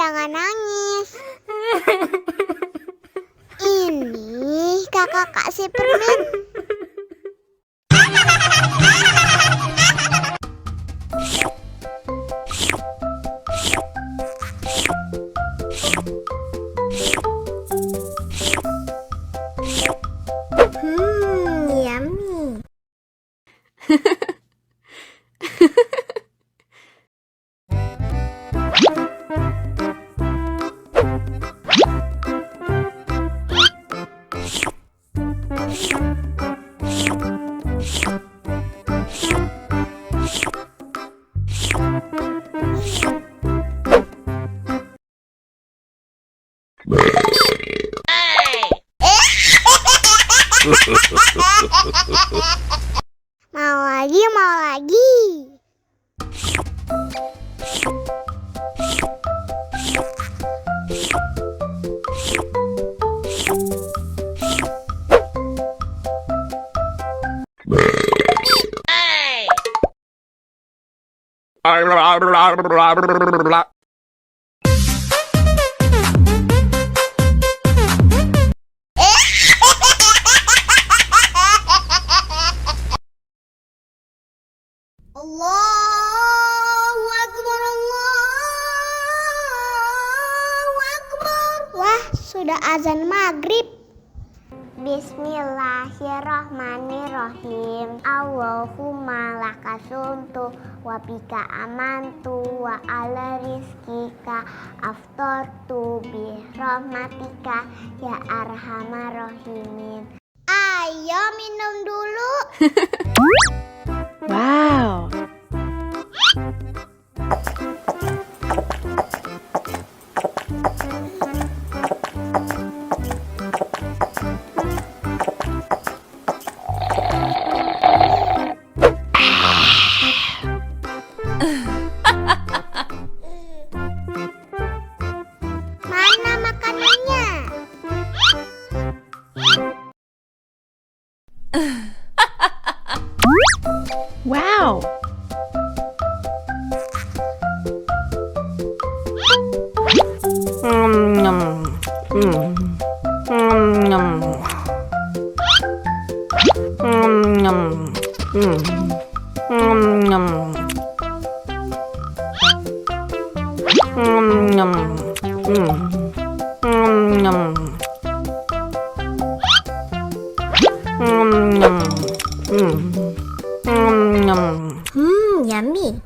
jangan nangis. Ini kakak kasih permen. Yummy. Mau lagi, mau lagi. Allahu Akbar, Allahu Akbar. Wah, sudah azan maghrib. Bismillahirrahmanirrahim. Allahumma lakasumtu wa bika amantu wa ala rizkika aftortu bi rahmatika ya arhamar rahimin. Ayo minum dulu. Wow. Mana makanannya? Wow. Yummy.